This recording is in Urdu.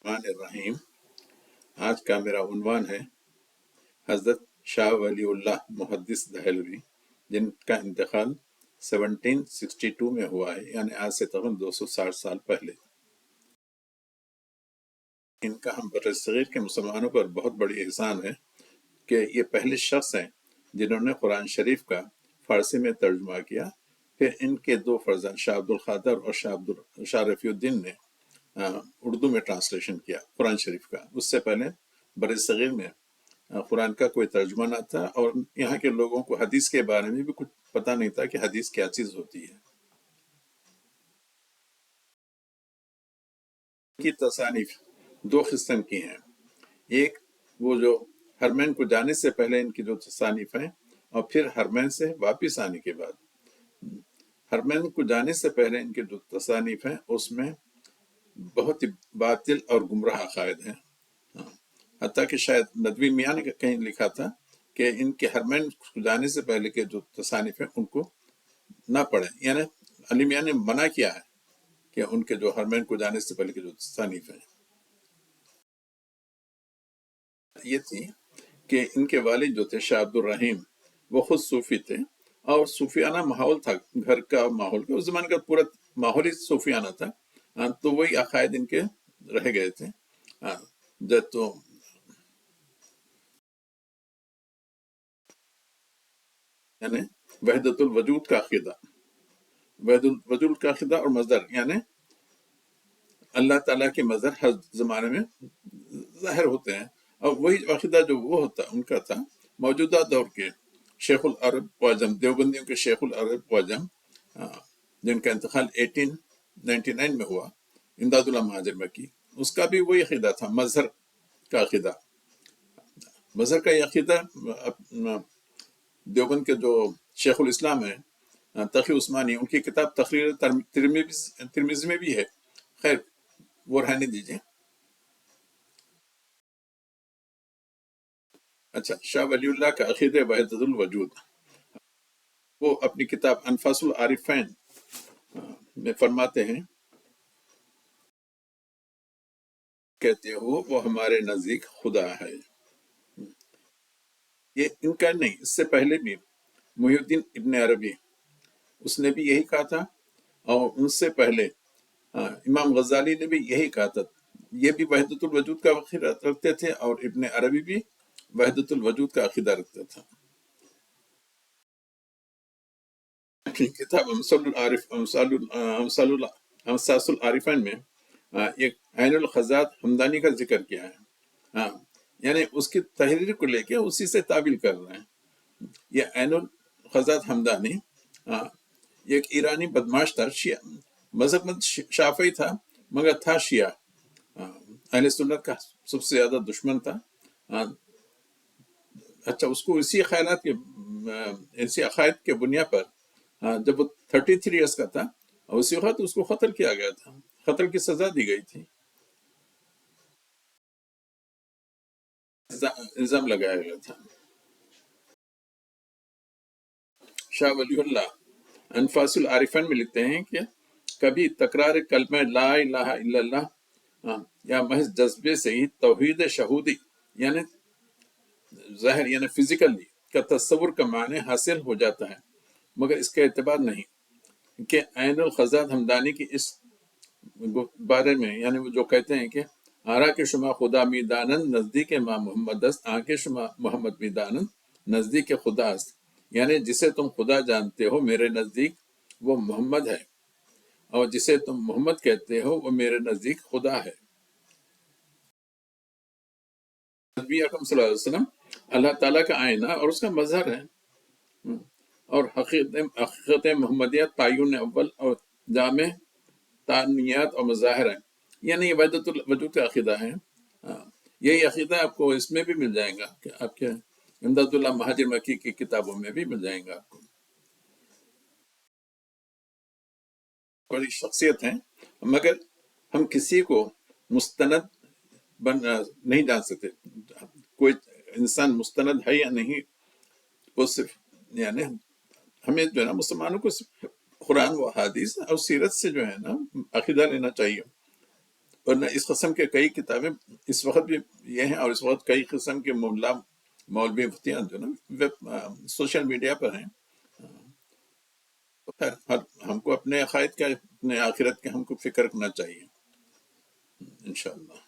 الرحمن الرحیم۔ آج کا میرا عنوان ہے حضرت شاہ ولی اللہ محدث دہلوی، جن کا انتقال 1762 میں ہوا ہے، یعنی آج سے تقریباً 260 سال پہلے۔ ان کا ہم برصغیر کے مسلمانوں پر بہت بڑی احسان ہے کہ یہ پہلے شخص ہیں جنہوں نے قرآن شریف کا فارسی میں ترجمہ کیا۔ پھر ان کے دو فرزند شاہ عبد القادر اور شاہ رفیع الدین نے اردو میں ٹرانسلیشن کیا قرآن شریف کا۔ اس سے پہلے برصغیر میں قرآن کا کوئی ترجمہ نہ تھا، اور یہاں کے لوگوں کو حدیث کے بارے میں بھی کچھ پتہ نہیں تھا کہ حدیث کیا چیز ہوتی ہے۔ کی تصانیف دو قسم کی ہیں، ایک وہ جو حرمین کو جانے سے پہلے ان کی جو تصانیف ہیں، اور پھر حرمین سے واپس آنے کے بعد۔ حرمین کو جانے سے پہلے ان کے جو تصانیف ہیں اس میں بہت ہی باطل اور گمراہ عقائد ہیں، حتیٰ کہ شاید ندوی میاں نے کہیں لکھا تھا کہ ان کے حرمین کو جانے سے پہلے کے جو تصانیف ہیں ان کو نہ پڑھیں، یعنی علی میاں نے منع کیا ہے کہ ان کے جو حرمین کو جانے سے پہلے کے جو تصانیف ہیں۔ یہ تھی کہ ان کے والد جو تھے شاہ عبد الرحیم، وہ خود صوفی تھے، اور صوفیانہ ماحول تھا گھر کا ماحول کا، اس زمانے کا پورا ماحول ہی صوفیانہ تھا، تو وہی عقائد ان کے رہ گئے تھے۔ تو یعنی وحدت الوجود کا عقیدہ، وحدت الوجود کا عقیدہ اور مصدر، یعنی اللہ تعالیٰ کے مظہر ہر زمانے میں ظاہر ہوتے ہیں، اور وہی عقیدہ جو وہ ہوتا ان کا تھا موجودہ دور کے شیخ العرب واعظم، دیوبندیوں کے شیخ العرب واعظم، جن کا انتقال 1899 میں ہوا، امداد اللہ مہاجر مکی، اس کا بھی وہی عقیدہ تھا، مظہر کا عقیدہ۔ مظہر کا یہ عقیدہ دیوبند کے جو شیخ الاسلام ہیں تقی عثمانی، ان کی کتاب تقریر ترمذی میں بھی ہے، خیر وہ رہنے دیجیے۔ اچھا، شاہ ولی اللہ کا عقیدہ وحدت الوجود، وہ اپنی کتاب انفاس العارفین میں فرماتے ہیں، کہتے ہو وہ ہمارے نزدیک خدا ہے۔ یہ ان کا نہیں، اس سے پہلے بھی محی الدین ابن عربی، اس نے بھی یہی کہا تھا، اور ان سے پہلے امام غزالی نے بھی یہی کہا تھا، یہ بھی وحدت الوجود کا عقیدہ رکھتے تھے، اور ابن عربی بھی وحدت الوجود کا عقیدہ رکھتا تھا۔ کتاب امثال العارفین میں ایک عین الخزاد ہمدانی کا ذکر کیا ہے، یعنی اس کی تحریر کو لے کے اسی سے تعبیر کر رہے ہیں۔ یہ عین الخزاد ہمدانی ایک ایرانی بدماش تھا، مذہب مند شافعی تھا، مگر تھا شیعہ، اہل سنت کا سب سے زیادہ دشمن تھا۔ اچھا، اس کو اسی عقائد کے بنیاد پر جب وہ 33 ایئرس کا تھا، اسی وقت اس کو قتل کیا گیا تھا، قتل کی سزا دی گئی تھی، الزام لگایا گیا تھا۔ شاہ ولی اللہ انفاس العارفین میں لکھتے ہیں کہ کبھی تکرار کلمہ لا الہ الا اللہ یا محض جذبے سے ہی توحید شہودی، یعنی ظاہر یعنی فزیکلی کا تصور کا معنی حاصل ہو جاتا ہے، مگر اس کا اعتبار نہیں کہ عین الخزاد ہمدانی کی اس بارے میں، یعنی وہ جو کہتے ہیں کہ آرا کے شما خدا می دانند نزدیک ما محمد است، آنکھ شما محمد می دانند نزدیک خدا است، یعنی جسے تم خدا جانتے ہو میرے نزدیک وہ محمد ہے، اور جسے تم محمد کہتے ہو وہ میرے نزدیک خدا ہے۔ نبی اکرم صلی اللہ علیہ وسلم اللہ تعالیٰ کا آئینہ اور اس کا مظہر ہے، اور حقیقت محمدیت تعین اول اور جامع تعینیات اور مظاہر ہیں، یعنی یہ وحدت الوجود کا عقیدہ ہے۔ یہی عقیدہ آپ کو اس میں بھی مل جائے گا، کہ آپ کے امداد اللہ مہاجر مکی کی کتابوں میں بھی مل جائیں گا آپ کو۔ بڑی شخصیت ہیں، مگر ہم کسی کو مستند نہیں جان سکتے، کوئی انسان مستند ہے یا نہیں، وہ صرف یعنی ہمیں جو ہے نا مسلمانوں کو قرآن و حدیث اور سیرت سے جو ہے نا عقیدہ لینا چاہیے، ورنہ اس قسم کے کئی کتابیں اس وقت بھی یہ ہیں، اور اس وقت کئی قسم کے مولوی مفتیاں جو نا سوشل میڈیا پر ہیں. تو خیر ہم کو اپنے عقائد کا، اپنے آخرت کے ہم کو فکر کرنا چاہیے انشاءاللہ.